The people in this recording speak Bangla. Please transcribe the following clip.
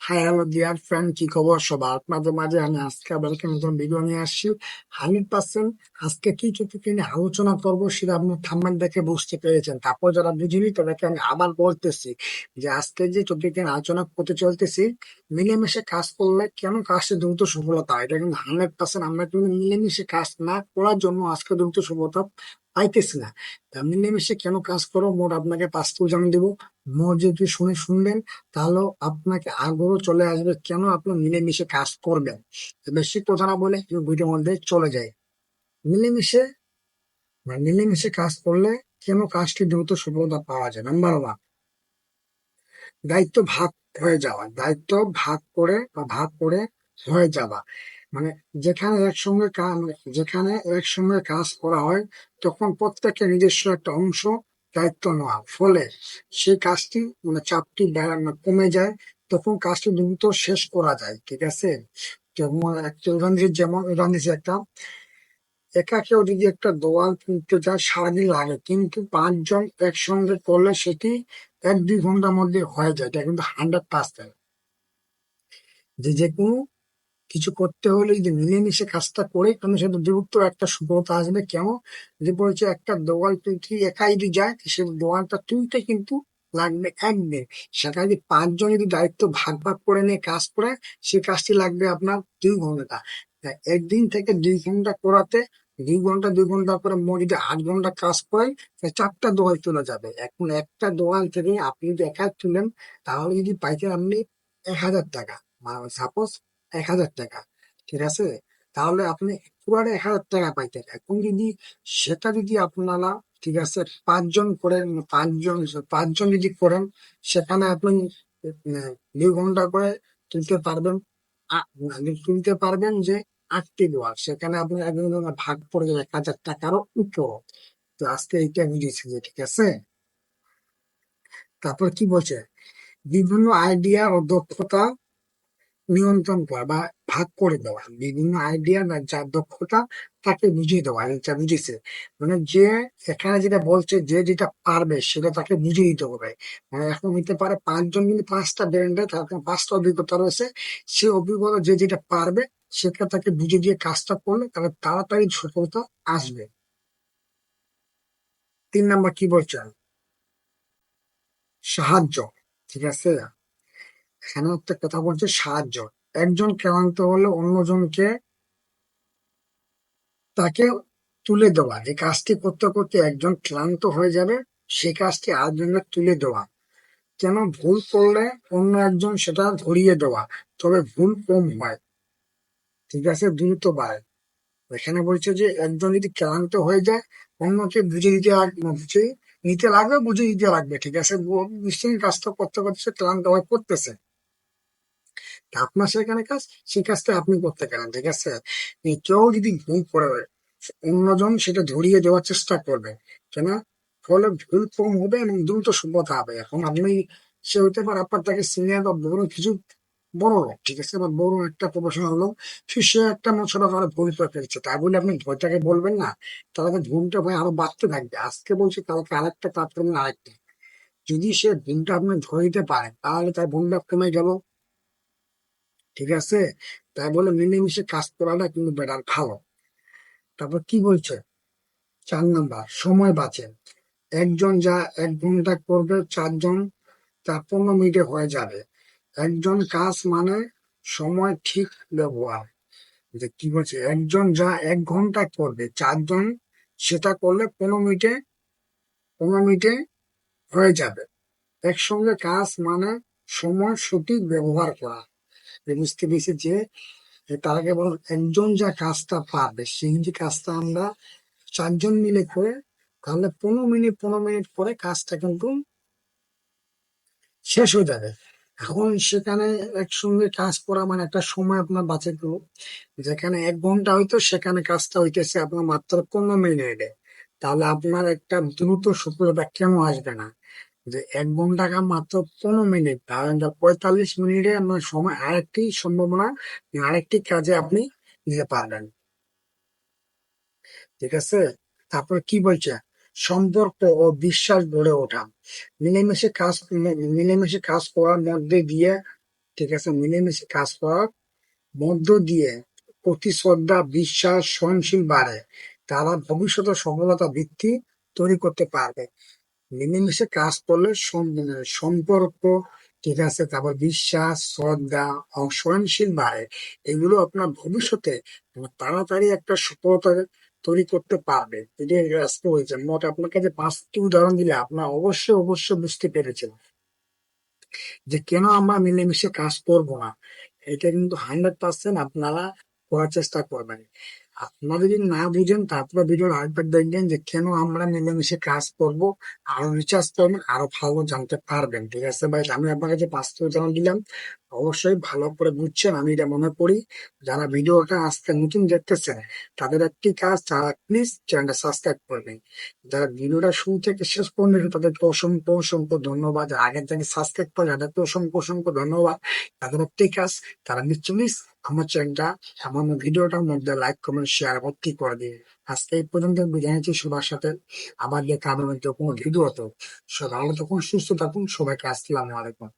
হাই হ্যালো ডিয়ার ফ্রেন্ড, কি খবর সবার? আপনাদের মাঝে আমি আজকে আবার একটা নতুন ভিডিও নিয়ে আসছি। 100% আজকে কি টপিক নিয়ে আলোচনা করবো সেটা আপনি থাম্বনেল দেখে বুঝতে পেরেছেন। তারপর যারা বুঝিনি তাদেরকে আমি আবার বলতেছি যে আজকে যে টপিক নিয়ে আলোচনা করতে চলতেছি, মিলেমিশে কাজ করলে কেন কাজটা দ্রুত সফলতা হয়। এটা কিন্তু 100% আমরা কিন্তু মিলেমিশে কাজ না করার জন্য আজকে দ্রুত সফলতা পাইতেছি না। তা মিলেমিশে কেন কাজ করো, মোট আপনাকে 5টি উদাহরণ দিব। মোট যদি শুনবেন তাহলে আপনাকে আগ্রহ চলে আসবে কেন আপনি মিলেমিশে কাজ করবেন। তো বেশি কথা না বলে ভিডিওর মধ্যে চলে যায়। মিলেমিশে মিলেমিশে কাজ করলে কেন কাজটি দ্রুত সফলতা পাওয়া যায়। নাম্বার ওয়ান, দায়িত্ব ভাগ হয়ে যাওয়া। দায়িত্ব ভাগ করে হয়ে যাওয়া মানে যেখানে একসঙ্গে কাজ করা হয় তখন প্রত্যেকের নিজস্ব একটা অংশ দায়িত্ব নেওয়া ফলে সেই কাজটি চাপটি কমে যায়। তখন কাজটি দ্রুত শেষ করা যায়। ঠিক আছে, যেমন একটা উদাহরণ দিচ্ছি একটা। একা কেউ যদি একটা দেওয়াল তুলতে যায় সারাদিন লাগে, কিন্তু 5 জন একসঙ্গে করলে সেটি 1-2 ঘন্টার মধ্যে হয়ে যায়। এটা কিন্তু 100%। যে কোনো কিছু করতে হলে যদি মিলেমিশে কাজটা করে তাহলে সেটা দ্রুত একটা সফলতা আসবে। কেন? যে বলছে একটা দেওয়াল তুলতে একাই যদি যায় সে দেওয়ালটা তুলতে কিন্তু লাগবে 1 দিন। সেটা যদি 5 জন যদি দায়িত্ব ভাগ ভাগ করে নিয়ে কাজ করে, সে কাজটি লাগবে আপনার 2 ঘন্টা। তা 1 দিন থেকে 2 ঘন্টা করাতে 2 ঘন্টা করে মোট যদি 8 ঘন্টা কাজ করেন, তাহলে 4টা দেওয়াল তুলে যাবে। এখন একটা দেওয়াল থেকে আপনি যদি একা তুলেন তাহলে যদি পাইতেন আপনি 1,000 টাকা, সাপোজ 1,000 টাকা, ঠিক আছে, তাহলে আপনি পুরো 1,000 টাকা পাইতেন। এখন যদি আপনারা, ঠিক আছে, 5 জন করেন, 5জন যদি করেন, সেখানে আপনি 2 ঘন্টা করে তুলতে পারবেন। তুলতে পারবেন যে 8টি দেওয়াল, সেখানে আপনার একজন ভাগ পড়ে যাবে 1,000 টাকারও উপর। তো আজকে এইটা বুঝেছি যে, ঠিক আছে। তারপর কি বলছে, বিভিন্ন আইডিয়া ও দক্ষতা নিয়ন্ত্রণ করা বা ভাগ করে দেওয়া। বিভিন্ন আইডিয়া বা যার দক্ষতা তাকে বুঝিয়ে দেওয়া, এটা বুঝেছে। যে এখানে যেটা বলছে যে যেটা পারবে সেটা তাকে বুঝিয়ে দিতে হবে। এখন নিতে পারে 5 জন, কিন্তু 5টা ব্র্যান্ডে তার 5টা অভিজ্ঞতা রয়েছে। সে অভিজ্ঞতা যে যেটা পারবে সেটা তাকে বুঝিয়ে দিয়ে কাজটা করলে তাহলে তাড়াতাড়ি সফলতা আসবে। 3 নাম্বার কি বলছেন, সাহায্য। ঠিক আছে, এখানে একটা কথা বলছে সাহায্য। একজন ক্লান্ত হলে অন্যজনকে তাকে তুলে দেওয়া। যে কাজটি করতে করতে একজন ক্লান্ত হয়ে যাবে, সে কাজটি আরেকজনকে তুলে দেওয়া। কেন? ভুল করলে অন্য একজন সেটা ধরিয়ে দেওয়া, তবে ভুল কম হয়, ঠিক আছে, দ্রুত বাড়ে। এখানে বলছে যে একজন যদি ক্লান্ত হয়ে যায়, অন্যকে বুঝে নিতে লাগবে, বুঝে দিতে লাগবে। ঠিক আছে, নিশ্চয়ই কাজটা করতে করতে সে ক্লান্ত হয়ে পড়তেছে, তা আপনার সেখানে কাজ, সেই কাজটা আপনি করতে গেলেন। ঠিক আছে, কেউ যদি ভুল করে অন্যজন সেটা ধরিয়ে দেওয়ার চেষ্টা করবে, কেন? ফলে ভুল কম হবে এবং দ্রুত সফলতা হবে। এখন আপনি, সে হইতে পারে আপনার থেকে সিনিয়র বা বড় কিছু, বড় লোক, ঠিক আছে, বা বড় একটা প্রফেশনাল লোক। সে একটা ছোটখাটো ভুল করে ফেলছে, তাই বলে আপনি ভয়টাকে বলবেন না, তাহলে ভুলটা ভয় আরো বাড়তে থাকবে। আজকে বলছি, কালকে আরেকটা, তারপরে আরেকটা। যদি সে ভুলটা আপনি ধরে দিতে পারেন তাহলে তার ভুলটা কমে গেল। ঠিক আছে, তাই বলে মিলেমিশে কাজ করাটা কিন্তু বেটার, ভালো। তারপর কি বলছে, 4 নাম্বার, সময় বাঁচে। একজন যা 1 ঘন্টা করবে 4জন তা 15 মিনিটে হয়ে যাবে। একজন কাজ মানে সময় ঠিক ব্যবহার। যে কি বলছে, একজন যা 1 ঘন্টা করবে 4জন সেটা করলে 15 মিনিটে হয়ে যাবে। একসঙ্গে কাজ মানে সময় সঠিক ব্যবহার করা। বুঝতে পেরেছি যে তার আগে বল, একজন যা কাজটা পারবে সেই যে কাজটা আমরা 4জন মিলে করে, তাহলে 15 মিনিট করে কাজটা কিন্তু শেষ হয়ে যাবে। এখন সেখানে একসঙ্গে কাজ করা মানে একটা সময় আপনার বাঁচে গেল। যেখানে 1 ঘন্টা হইতো সেখানে কাজটা হইতেছে আপনার মাত্র 15 মিনিটে। তাহলে আপনার একটা দ্রুত সফলতা কেন আসবে না? যে 1 ঘন্টা কাজ মাত্র 15 মিনিট, তাহলে 45 মিনিটে আপনার সময় আরেকটি সম্ভাবনা, আরেকটি কাজে আপনি দিতে পারবেন। ঠিক আছে, তারপর কি বলছে, সম্পর্ক ও বিশ্বাস গড়ে ওঠা। মিলেমিশে কাজ মিলেমিশে কাজ করার মধ্যে দিয়ে ঠিক আছে, মিলেমিশে কাজ করার মধ্য দিয়ে প্রতি শ্রদ্ধা, বিশ্বাস, সহনশীল বাড়ে। তারা ভবিষ্যতে সফলতা ভিত্তি তৈরি করতে পারবে। মিলেমিশে কাজ করলে সম্পর্ক, ঠিক আছে, তারপর বিশ্বাস, শ্রদ্ধা ও সহনশীল বাড়ে। এগুলো আপনার ভবিষ্যতে তাড়াতাড়ি একটা সফলতা তৈরি করতে পারবে। যদি আজকে হয়েছে মোট আপনার কাছে 5টি উদাহরণ দিলে আপনার অবশ্যই বুঝতে পেরেছেন যে কেন আমরা মিলেমিশে কাজ করব না। এটা কিন্তু 100% আপনারা করার চেষ্টা করবেন। আপনারা যদি না বুঝেন তারপরে ভিডিওর আরেকবার দেখবেন যে কেন আমরা মিলেমিশে কাজ করব, আরো রিচার্জ করবেন, আরো ভালো জানতে পারবেন। ঠিক আছে ভাই, আমি আপনার কাছে 5টি উদাহরণ দিলাম, অবশ্যই ভালো করে বুঝছেন আমি এটা মনে করি। যারা ভিডিওটা আজকে নতুন দেখতেছেন তাদের একটি কাজ, তারা প্লিজ চ্যানেলটা সাবস্ক্রাইব করবেন। যারা ভিডিওটা শুরু থেকে শেষ পর্যন্ত দেখেন, তাদেরকে অসংখ্য ধন্যবাদ। যারা আগের থেকে সাবস্ক্রাইব করে তাদেরকে অসংখ্য ধন্যবাদ। তাদের একটি কাজ, তারা নিশ্চয়ই আমার চ্যানেলটা, আমার ভিডিওটার মধ্যে লাইক, কমেন্ট, শেয়ার ভর্তি করে দিয়ে আজকে এই পর্যন্ত বিদায় নিচ্ছি সবার সাথে। আবার দেখা হবে কোনো ভিডিওতে। সবাই ভালো থাকুন, সুস্থ থাকুন, সবাইকে আসসালামু আলাইকুম।